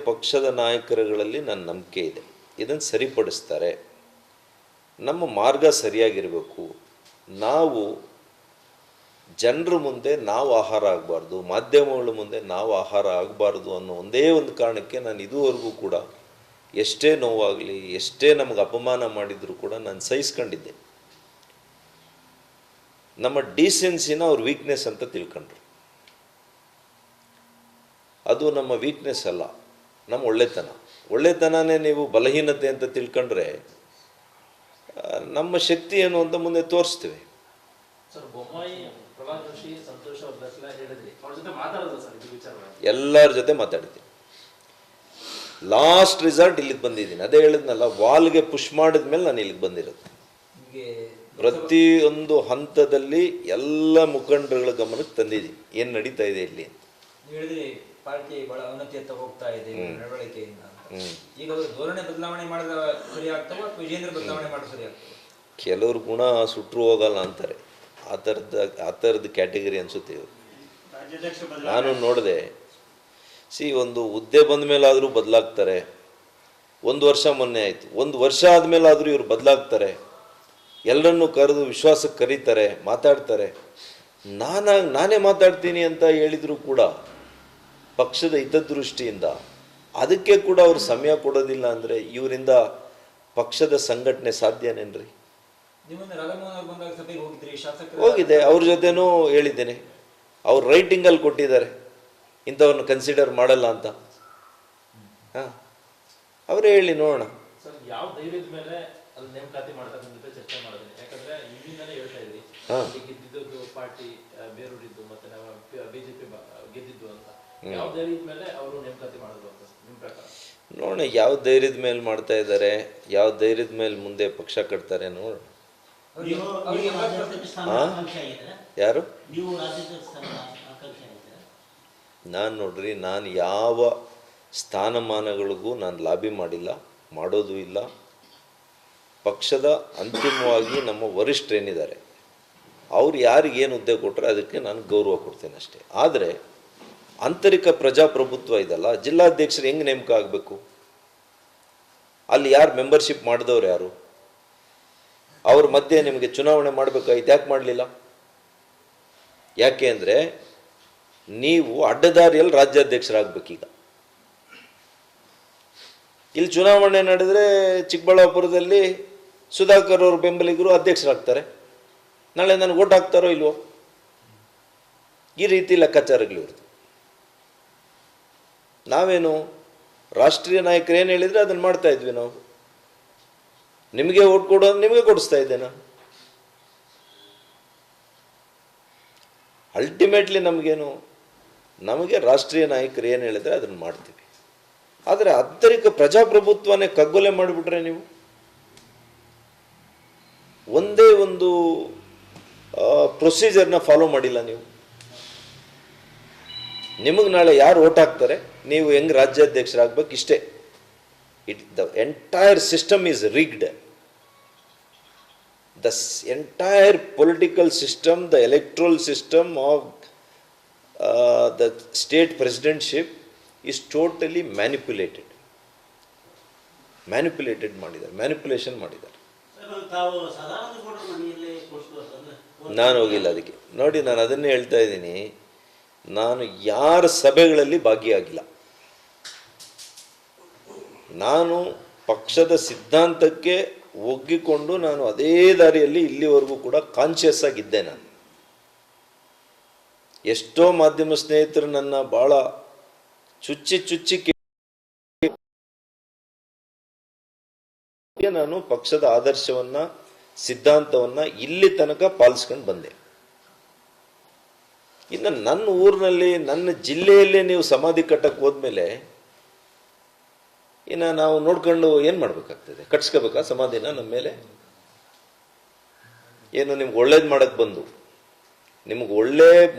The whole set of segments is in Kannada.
ಪಕ್ಷದ ನಾಯಕರುಗಳಲ್ಲಿ ನನ್ನ ನಂಬಿಕೆ ಇದೆ. ಇದನ್ನು ಸರಿಪಡಿಸ್ತಾರೆ. ನಮ್ಮ ಮಾರ್ಗ ಸರಿಯಾಗಿರಬೇಕು. ನಾವು ಜನರ ಮುಂದೆ ನಾವು ಆಹಾರ ಆಗಬಾರ್ದು, ಮಾಧ್ಯಮಗಳ ಮುಂದೆ ನಾವು ಆಹಾರ ಆಗಬಾರ್ದು ಅನ್ನೋ ಒಂದೇ ಒಂದು ಕಾರಣಕ್ಕೆ ನಾನು ಇದುವರೆಗೂ ಕೂಡ ಎಷ್ಟೇ ನೋವಾಗಲಿ, ಎಷ್ಟೇ ನಮಗೆ ಅಪಮಾನ ಮಾಡಿದರೂ ಕೂಡ ನಾನು ಸಹಿಸ್ಕೊಂಡಿದ್ದೆ. ನಮ್ಮ ಡೀಸೆನ್ಸಿನ ಅವ್ರ ವೀಕ್ನೆಸ್ ಅಂತ ತಿಳ್ಕೊಂಡ್ರು. ಅದು ನಮ್ಮ ವೀಕ್ನೆಸ್ ಅಲ್ಲ, ನಮ್ಮ ಒಳ್ಳೆತನನೇ ನೀವು ಬಲಹೀನತೆ ಅಂತ ತಿಳ್ಕೊಂಡ್ರೆ ನಮ್ಮ ಶಕ್ತಿ ಏನು ಅಂತ ಮುಂದೆ ತೋರಿಸ್ತೀವಿ. ಎಲ್ಲರ ಜೊತೆ ಮಾತಾಡ್ತೀನಿ. ಲಾಸ್ಟ್ ರಿಸಲ್ಟ್ ಇಲ್ಲಿಗೆ ಬಂದಿದ್ದೀನಿ. ಅದೇ ಹೇಳಿದ್ನಲ್ಲ, ವಾಲ್ಗೆ ಪುಷ್ ಮಾಡಿದ ಮೇಲೆ ನಾನು ಇಲ್ಲಿಗೆ ಬಂದಿರೋದು. ಪ್ರತಿಯೊಂದು ಹಂತದಲ್ಲಿ ಎಲ್ಲ ಮುಖಂಡರುಗಳ ಗಮನಕ್ಕೆ ತಂದಿದ್ದೀನಿ ಏನು ನಡೀತಾ ಇದೆ ಇಲ್ಲಿ ಅಂತ. ಪಾರ್ಟಿ ಬಹಳ ಅವನತಿಯತ್ತ ಹೋಗ್ತಾ ಇದೆ ನಡವಳಿಕೆಯಿಂದ. ಈಗ ಧೋರಣೆ ಬದಲಾವಣೆ ಮಾಡಿದ ಸರಿ ಆಗ್ತವೆ ಅಥವಾ ವಿಜೇಂದ್ರ ಬದಲಾವಣೆ ಮಾಡಿದ್ರೆ ಸರಿ ಆಗ್ತವೆ? ಕೆಲವ್ರ ಗುಣ ಸುಟ್ಟರು ಹೋಗಲ್ಲ ಅಂತಾರೆ. ಆ ಥರದ ಕ್ಯಾಟಗರಿ ಅನಿಸುತ್ತೆ ಇವರು. ನಾನು ನೋಡಿದೆ, ಒಂದು ಹುದ್ದೆ ಬಂದ ಮೇಲಾದರೂ ಬದಲಾಗ್ತಾರೆ. ಒಂದು ವರ್ಷ ಮೊನ್ನೆ ಆಯಿತು, ಒಂದು ವರ್ಷ ಆದಮೇಲಾದರೂ ಇವರು ಬದಲಾಗ್ತಾರೆ. ಎಲ್ಲರನ್ನೂ ಕರೆದು ವಿಶ್ವಾಸಕ್ಕೆ ಕರೀತಾರೆ, ಮಾತಾಡ್ತಾರೆ. ನಾನೇ ಮಾತಾಡ್ತೀನಿ ಅಂತ ಹೇಳಿದರೂ ಕೂಡ ಪಕ್ಷದ ಹಿತದೃಷ್ಟಿಯಿಂದ ಅದಕ್ಕೆ ಕೂಡ ಅವರು ಸಮಯ ಕೊಡೋದಿಲ್ಲ ಅಂದರೆ ಇವರಿಂದ ಪಕ್ಷದ ಸಂಘಟನೆ ಸಾಧ್ಯನೇನ್ರಿ? ಹೋಗಿದೆ, ಅವ್ರ ಜೊತೆನೂ ಹೇಳಿದ್ದೇನೆ. ಅವ್ರು ರೈಟಿಂಗಲ್ಲಿ ಕೊಟ್ಟಿದ್ದಾರೆ ಇಂಥವ್ರನ್ನ ಕನ್ಸಿಡರ್ ಮಾಡಲ್ಲ ಅಂತ. ಹಾಂ, ಅವರೇ ಹೇಳಿ ನೋಡೋಣ. ಯಾವ ಧೈರ್ಯದ ಮೇಲೆ ಅಲ್ಲಿ ನೇಮಕಾತಿ ಮಾಡ್ತಾರೆ ಅಂತ ಚರ್ಚೆ ಮಾಡಿದ್ದೀನಿ. ಯಾಕಂದ್ರೆ ಇಲ್ಲಿಂದಲೇ ಹೇಳ್ತಾ ಇದ್ರಿ ಗೆದ್ದಿದ್ದು ಪಾರ್ಟಿ ಬೇರೂರಿದ್ದು ಮತ್ತೆ ನಾವು ಬಿಜೆಪಿ ಗೆದ್ದಿದ್ದು ಅಂತ. ಯಾವ ಧೈರ್ಯದ ಮೇಲೆ ಅವರು ನೇಮಕಾತಿ ಮಾಡಿದ್ರು ಅಂತ ನಿಮ್ಮ ಪ್ರಕಾರ? ನೋಡೋಣ ಯಾವ ಧೈರ್ಯದ ಮೇಲೆ ಮಾಡ್ತಾ ಇದ್ದಾರೆ, ಯಾವ ಧೈರ್ಯದ ಮೇಲೆ ಮುಂದೆ ಪಕ್ಷ ಕಟ್ತಾರೆ ನೋಡೋಣ. ಯಾರು? ನಾನು ನೋಡ್ರಿ, ನಾನು ಯಾವ ಸ್ಥಾನಮಾನಗಳಿಗೂ ನಾನು ಲಾಬಿ ಮಾಡಿಲ್ಲ, ಮಾಡೋದು ಇಲ್ಲ. ಪಕ್ಷದ ಅಂತಿಮವಾಗಿ ನಮ್ಮ ವರಿಷ್ಠರೇನಿದ್ದಾರೆ ಅವ್ರು ಯಾರಿಗೇನು ಹುದ್ದೆ ಕೊಟ್ಟರೆ ಅದಕ್ಕೆ ನಾನು ಗೌರವ ಕೊಡ್ತೇನೆ ಅಷ್ಟೇ. ಆದರೆ ಆಂತರಿಕ ಪ್ರಜಾಪ್ರಭುತ್ವ ಇದಲ್ಲ, ಜಿಲ್ಲಾಧ್ಯಕ್ಷರು ಹೆಂಗೆ ನೇಮಕ ಆಗಬೇಕು, ಅಲ್ಲಿ ಯಾರು ಮೆಂಬರ್ಶಿಪ್ ಮಾಡಿದವ್ರು ಯಾರು, ಅವ್ರ ಮಧ್ಯೆ ನಿಮಗೆ ಚುನಾವಣೆ ಮಾಡಬೇಕಾಯ್ತು, ಯಾಕೆ ಮಾಡಲಿಲ್ಲ? ಯಾಕೆ ಅಂದರೆ ನೀವು ಅಡ್ಡದಾರಿಯಲ್ಲಿ ರಾಜ್ಯಾಧ್ಯಕ್ಷರಾಗಬೇಕೀಗ. ಇಲ್ಲಿ ಚುನಾವಣೆ ನಡೆದರೆ ಚಿಕ್ಕಬಳ್ಳಾಪುರದಲ್ಲಿ ಸುಧಾಕರ್ ಅವ್ರ ಬೆಂಬಲಿಗರು ಅಧ್ಯಕ್ಷರಾಗ್ತಾರೆ, ನಾಳೆ ನನಗೆ ಓಟ್ ಹಾಕ್ತಾರೋ ಇಲ್ವೋ, ಈ ರೀತಿ ಲೆಕ್ಕಾಚಾರಗಳಿವ್ರದ್ದು. ನಾವೇನು ರಾಷ್ಟ್ರೀಯ ನಾಯಕರು ಏನು ಹೇಳಿದರೆ ಅದನ್ನು ಮಾಡ್ತಾ ಇದ್ವಿ ನಾವು. ನಿಮಗೆ ಓಟ್ ಕೊಡೋದು ನಿಮಗೆ ಕೊಡಿಸ್ತಾ ಇದ್ದೆ ನಾನು. ಅಲ್ಟಿಮೇಟ್ಲಿ ನಮಗೆ ರಾಷ್ಟ್ರೀಯ ನಾಯಕರು ಏನು ಹೇಳಿದ್ರೆ ಅದನ್ನು ಮಾಡ್ತೀವಿ. ಆದರೆ ಆಂತರಿಕ ಪ್ರಜಾಪ್ರಭುತ್ವನೇ ಕಗ್ಗೊಲೆ ಮಾಡಿಬಿಟ್ರೆ ನೀವು ಒಂದೇ ಒಂದು ಪ್ರೊಸೀಜರ್ನ ಫಾಲೋ ಮಾಡಿಲ್ಲ ನೀವು. ನಿಮಗೆ ನಾಳೆ ಯಾರು ಓಟ್ ಹಾಕ್ತಾರೆ, ನೀವು ಹೆಂಗೆ ರಾಜ್ಯಾಧ್ಯಕ್ಷರಾಗಬೇಕು, ಇಷ್ಟೇ. The entire system is rigged. The entire political system, the electoral system of the state presidentship is totally manipulated. Manipulation ಮಾಡಿದ್ದಾರೆ. ನಾನು ಹೋಗಿಲ್ಲ ಅದಕ್ಕೆ. ನೋಡಿ, ನಾನು ಅದನ್ನೇ ಹೇಳ್ತಾ ಇದ್ದೀನಿ, ನಾನು ಯಾರ ಸಭೆಗಳಲ್ಲಿ ಭಾಗಿಯಾಗಿಲ್ಲ. ನಾನು ಪಕ್ಷದ ಸಿದ್ಧಾಂತಕ್ಕೆ ಒಗ್ಗಿಕೊಂಡು ನಾನು ಅದೇ ದಾರಿಯಲ್ಲಿ ಇಲ್ಲಿವರೆಗೂ ಕೂಡ ಕಾನ್ಷಿಯಸ್ ಆಗಿದ್ದೆ. ನಾನು ಎಷ್ಟೋ ಮಾಧ್ಯಮ ಸ್ನೇಹಿತರು ನನ್ನ ಭಾಳ ಚುಚ್ಚಿ ನಾನು ಪಕ್ಷದ ಆದರ್ಶವನ್ನ ಸಿದ್ಧಾಂತವನ್ನ ಇಲ್ಲಿ ತನಕ ಪಾಲಿಸ್ಕೊಂಡು ಬಂದೆ. ಇನ್ನು ನನ್ನ ಊರಿನಲ್ಲಿ ನನ್ನ ಜಿಲ್ಲೆಯಲ್ಲೇ ನೀವು ಸಮಾಧಿ ಕಟ್ಟಕ್ಕೆ ಹೋದ್ಮೇಲೆ ಇನ್ನು ನಾವು ನೋಡ್ಕೊಂಡು ಏನು ಮಾಡಬೇಕಾಗ್ತದೆ? ಕಟ್ಸ್ಕೋಬೇಕಾ ಸಮಾಧಿನ ನಮ್ಮ ಮೇಲೆ? ಏನು ನಿಮ್ಗೆ ಒಳ್ಳೇದು ಮಾಡಕ್ಕೆ ಬಂದು ನಿಮ್ಗೆ ಒಳ್ಳೆ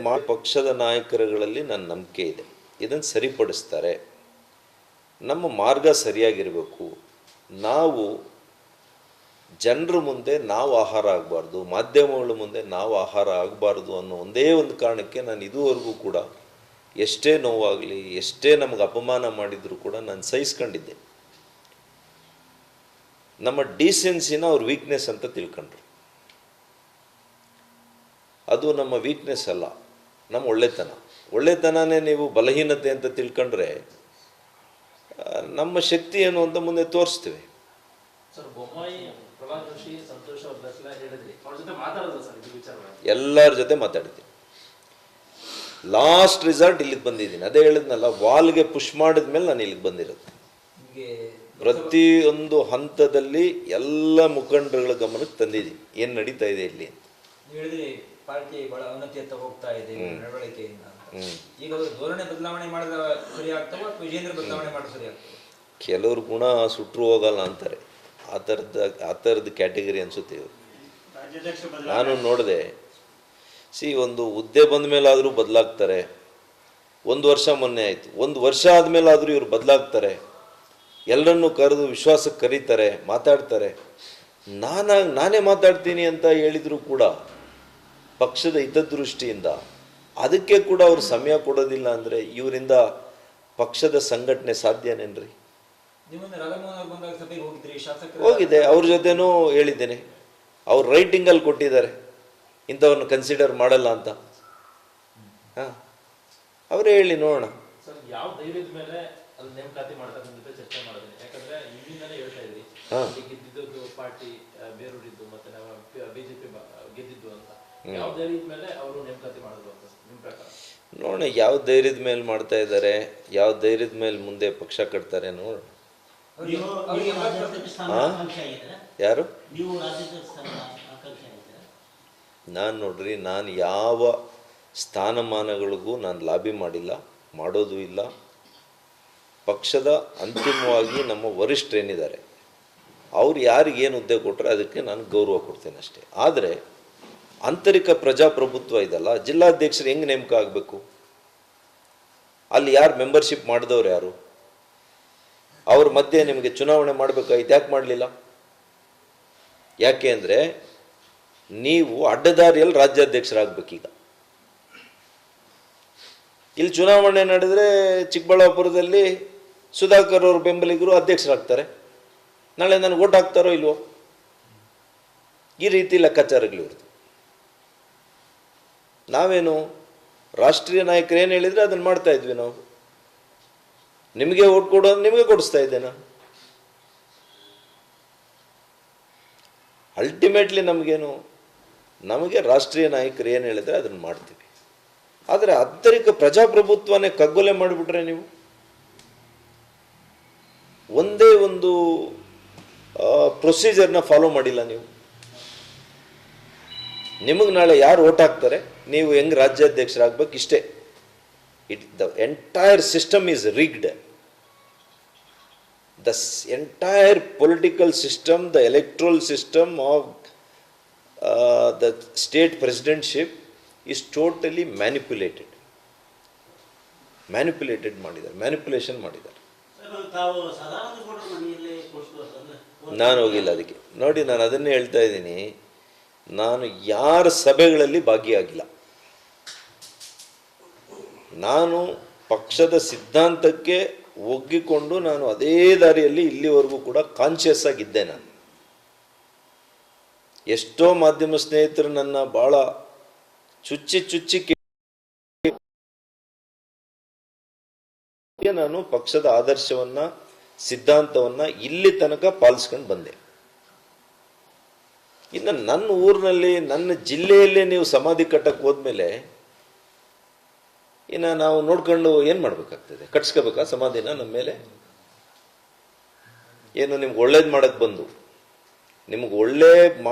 ಪಕ್ಷದ ನಾಯಕರುಗಳಲ್ಲಿ ನನ್ನ ನಂಬಿಕೆ ಇದೆ. ಇದನ್ನು ಸರಿಪಡಿಸ್ತಾರೆ. ನಮ್ಮ ಮಾರ್ಗ ಸರಿಯಾಗಿರಬೇಕು. ನಾವು ಜನರ ಮುಂದೆ ನಾವು ಆಹಾರ ಆಗಬಾರ್ದು, ಮಾಧ್ಯಮಗಳ ಮುಂದೆ ನಾವು ಆಹಾರ ಆಗಬಾರ್ದು ಅನ್ನೋ ಒಂದೇ ಒಂದು ಕಾರಣಕ್ಕೆ ನಾನು ಇದುವರೆಗೂ ಕೂಡ ಎಷ್ಟೇ ನೋವಾಗಲಿ, ಎಷ್ಟೇ ನಮಗೆ ಅಪಮಾನ ಮಾಡಿದರೂ ಕೂಡ ನಾನು ಸಹಿಸ್ಕೊಂಡಿದ್ದೆ. ನಮ್ಮ ಡೀಸೆನ್ಸಿನ ಅವ್ರ ವೀಕ್ನೆಸ್ ಅಂತ ತಿಳ್ಕೊಂಡ್ರು. ಅದು ನಮ್ಮ ವೀಕ್ನೆಸ್ ಅಲ್ಲ, ನಮ್ಮ ಒಳ್ಳೆತನನೇ ನೀವು ಬಲಹೀನತೆ ಅಂತ ತಿಳ್ಕೊಂಡ್ರೆ ನಮ್ಮ ಶಕ್ತಿ ಏನು ಅಂತ ಮುಂದೆ ತೋರಿಸ್ತೀವಿ. ಸರ್, ಬೊಮ್ಮಾಯಿ, ಪ್ರಹ್ಲಾದ್ ಜೋಶಿ, ಸಂತೋಷ್ ಅವ್ರದ್ದೆಲ್ಲ ಹೇಳಿದ್ರಿ, ಅವ್ರ ಜೊತೆ ಮಾತಾಡೋದು ಸರ್ ಇದು ವಿಚಾರ? ಎಲ್ಲರ ಜೊತೆ ಮಾತಾಡ್ತೀನಿ. ಲಾಸ್ಟ್ ರಿಸಲ್ಟ್ ಇಲ್ಲಿಗೆ ಬಂದಿದ್ದೀನಿ. ಅದೇ ಹೇಳಿದ್ನಲ್ಲ, ವಾಲ್ಗೆ ಪುಷ್ ಮಾಡಿದ ಮೇಲೆ ನಾನು ಇಲ್ಲಿಗೆ ಬಂದಿರೋದು. ಪ್ರತಿಯೊಂದು ಹಂತದಲ್ಲಿ ಎಲ್ಲ ಮುಖಂಡರುಗಳ ಗಮನಕ್ಕೆ ತಂದಿದ್ದೀನಿ ಏನು ನಡೀತಾ ಇದೆ ಇಲ್ಲಿ ಅಂತ. ನೀವು ಹೇಳಿದ್ರಿ ಪಾರ್ಟಿ ಬಹಳ ಅವನತಿಯತ್ತ ಹೋಗ್ತಾ ಇದೆ ನಡವಳಿಕೆಯಿಂದ ಅಂತ. ಈಗ ಅವರು ಧೋರಣೆ ಬದಲಾವಣೆ ಮಾಡಿದ ಸರಿ ಆಗ್ತವ ಅಥವಾ ವಿಜೇಂದ್ರ ಬದಲಾವಣೆ ಮಾಡೋದು ಸರಿ ಆಗ್ತದೆ? ಕೆಲವರು ಗುಣ ಸುಟ್ಟರು ಹೋಗಲ್ಲ ಅಂತಾರೆ. ಆ ಥರದ ಕ್ಯಾಟಗರಿ ಅನಿಸುತ್ತೆ ಇವರು. ನಾನು ನೋಡಿದೆ, ಒಂದು ಹುದ್ದೆ ಬಂದ ಮೇಲಾದರೂ ಬದಲಾಗ್ತಾರೆ. 1 ವರ್ಷ ಮೊನ್ನೆ ಆಯಿತು, 1 ವರ್ಷ ಆದಮೇಲಾದರೂ ಇವರು ಬದಲಾಗ್ತಾರೆ. ಎಲ್ಲರನ್ನೂ ಕರೆದು ವಿಶ್ವಾಸಕ್ಕೆ ಕರೀತಾರೆ, ಮಾತಾಡ್ತಾರೆ. ನಾನೇ ಮಾತಾಡ್ತೀನಿ ಅಂತ ಹೇಳಿದರೂ ಕೂಡ ಪಕ್ಷದ ಹಿತದೃಷ್ಟಿಯಿಂದ ಅದಕ್ಕೆ ಕೂಡ ಅವರು ಸಮಯ ಕೊಡೋದಿಲ್ಲ ಅಂದರೆ ಇವರಿಂದ ಪಕ್ಷದ ಸಂಘಟನೆ ಸಾಧ್ಯನೇನ್ರಿ? ಹೋಗಿದೆ, ಅವ್ರ ಜೊತೆನೂ ಹೇಳಿದ್ದೇನೆ. ಅವ್ರು ರೈಟಿಂಗಲ್ಲಿ ಕೊಟ್ಟಿದ್ದಾರೆ ಇಂಥವ್ರನ್ನ ಕನ್ಸಿಡರ್ ಮಾಡಲ್ಲ ಅಂತ. ಅವರೇ ಹೇಳಿ ನೋಡೋಣ. ಸರ್, ಯಾವ ಧೈರ್ಯದ ಮೇಲೆ ಅಲ್ಲಿ ನೇಮಕಾತಿ ಮಾಡ್ತಕ್ಕಂಥ ಚರ್ಚೆ ಮಾಡಿದ್ದೀನಿ. ಯಾಕಂದ್ರೆ ಇವಿಂದಾನೇ ಹೇಳ್ತಾ ಇದ್ರಿ ಗೆದ್ದಿದ್ದು ಪಾರ್ಟಿ ಬೇರೂರಿದ್ದು ಮತ್ತೆ ನಾವು ಬಿಜೆಪಿ ಗೆದ್ದಿದ್ದು ಅಂತ. ಯಾವ ಧೈರ್ಯದ ಮೇಲೆ ಅವರು ನೇಮಕಾತಿ ಮಾಡಿದ್ರು ಅಂತ ನಿಮ್ಮ ಪ್ರಕಾರ? ನೋಡೋಣ ಯಾವ ಧೈರ್ಯದ ಮೇಲೆ ಮಾಡ್ತಾ ಇದ್ದಾರೆ, ಯಾವ ಧೈರ್ಯದ ಮೇಲೆ ಮುಂದೆ ಪಕ್ಷ ಕಟ್ತಾರೆ ನೋಡೋಣ. ಯಾರು? ನಾನು ನೋಡ್ರಿ, ನಾನು ಯಾವ ಸ್ಥಾನಮಾನಗಳಿಗೂ ನಾನು ಲಾಬಿ ಮಾಡಿಲ್ಲ, ಮಾಡೋದು ಇಲ್ಲ. ಪಕ್ಷದ ಅಂತಿಮವಾಗಿ ನಮ್ಮ ವರಿಷ್ಠರೇನಿದ್ದಾರೆ ಅವ್ರು ಯಾರಿಗೇನು ಹುದ್ದೆ ಕೊಟ್ಟರೆ ಅದಕ್ಕೆ ನಾನು ಗೌರವ ಕೊಡ್ತೇನೆ ಅಷ್ಟೇ. ಆದರೆ ಆಂತರಿಕ ಪ್ರಜಾಪ್ರಭುತ್ವ ಇದಲ್ಲ, ಜಿಲ್ಲಾಧ್ಯಕ್ಷರು ಹೆಂಗೆ ನೇಮಕ ಆಗಬೇಕು, ಅಲ್ಲಿ ಯಾರು ಮೆಂಬರ್ಶಿಪ್ ಮಾಡಿದವ್ರು ಯಾರು, ಅವ್ರ ಮಧ್ಯೆ ನಿಮಗೆ ಚುನಾವಣೆ ಮಾಡಬೇಕಾಯ್ತು, ಯಾಕೆ ಮಾಡಲಿಲ್ಲ? ಯಾಕೆ ಅಂದರೆ ನೀವು ಅಡ್ಡದಾರಿಯಲ್ಲಿ ರಾಜ್ಯಾಧ್ಯಕ್ಷರಾಗಬೇಕೀಗ. ಇಲ್ಲಿ ಚುನಾವಣೆ ನಡೆದರೆ ಚಿಕ್ಕಬಳ್ಳಾಪುರದಲ್ಲಿ ಸುಧಾಕರ್ ಅವ್ರ ಬೆಂಬಲಿಗರು ಅಧ್ಯಕ್ಷರಾಗ್ತಾರೆ, ನಾಳೆ ನನಗೆ ಓಟ್ ಹಾಕ್ತಾರೋ ಇಲ್ವೋ, ಈ ರೀತಿ ಲೆಕ್ಕಾಚಾರಗಳಿವ್ರದ್ದು. ನಾವೇನು ರಾಷ್ಟ್ರೀಯ ನಾಯಕರು ಏನು ಹೇಳಿದರೆ ಅದನ್ನು ಮಾಡ್ತಾ ಇದ್ವಿ ನಾವು. ನಿಮಗೆ ಓಟ್ ಕೊಡೋದು ನಿಮಗೆ ಕೊಡಿಸ್ತಾ ಇದ್ದೆ ನಾನು. ಅಲ್ಟಿಮೇಟ್ಲಿ ನಮಗೆ ರಾಷ್ಟ್ರೀಯ ನಾಯಕರು ಏನು ಹೇಳಿದ್ರೆ ಅದನ್ನು ಮಾಡ್ತೀವಿ. ಆದರೆ ಆಂತರಿಕ ಪ್ರಜಾಪ್ರಭುತ್ವನೇ ಕಗ್ಗೊಲೆ ಮಾಡಿಬಿಟ್ರೆ ನೀವು ಒಂದೇ ಒಂದು ಪ್ರೊಸೀಜರ್ನ ಫಾಲೋ ಮಾಡಿಲ್ಲ ನೀವು. ನಿಮಗೆ ನಾಳೆ ಯಾರು ಓಟ್ ಹಾಕ್ತಾರೆ, ನೀವು ಹೆಂಗೆ ರಾಜ್ಯಾಧ್ಯಕ್ಷರಾಗಬೇಕು ಇಷ್ಟೇ. The entire system is rigged. The entire political system, the electoral system of the state presidentship is totally manipulated. Manipulation ಮಾಡಿದ್ದಾರೆ. ನಾನು ಹೋಗಿಲ್ಲ ಅದಕ್ಕೆ. ನೋಡಿ, ನಾನು ಅದನ್ನೇ ಹೇಳ್ತಾ ಇದ್ದೀನಿ, ನಾನು ಯಾರ ಸಭೆಗಳಲ್ಲಿ ಭಾಗಿಯಾಗಿಲ್ಲ. ನಾನು ಪಕ್ಷದ ಸಿದ್ಧಾಂತಕ್ಕೆ ಒಗ್ಗಿಕೊಂಡು ನಾನು ಅದೇ ದಾರಿಯಲ್ಲಿ ಇಲ್ಲಿವರೆಗೂ ಕೂಡ ಕಾನ್ಷಿಯಸ್ ಆಗಿದ್ದೆ. ನಾನು ಎಷ್ಟೋ ಮಾಧ್ಯಮ ಸ್ನೇಹಿತರು ನನ್ನ ಭಾಳ ಚುಚ್ಚಿ ನಾನು ಪಕ್ಷದ ಆದರ್ಶವನ್ನ ಸಿದ್ಧಾಂತವನ್ನ ಇಲ್ಲಿ ತನಕ ಪಾಲಿಸ್ಕೊಂಡು ಬಂದೆ. ಇನ್ನು ನನ್ನ ಊರಿನಲ್ಲಿ ನನ್ನ ಜಿಲ್ಲೆಯಲ್ಲೇ ನೀವು ಸಮಾಧಿ ಕಟ್ಟಕ್ಕೆ ಹೋದ್ಮೇಲೆ ಇನ್ನು ನಾವು ನೋಡ್ಕೊಂಡು ಏನು ಮಾಡಬೇಕಾಗ್ತದೆ? ಕಟ್ಸ್ಕೋಬೇಕಾ ಸಮಾಧಿನ ನಮ್ಮ ಮೇಲೆ? ಏನು ನಿಮ್ಗೆ ಒಳ್ಳೇದು ಮಾಡಕ್ಕೆ ಬಂದು ನಿಮ್ಗೆ ಒಳ್ಳೆ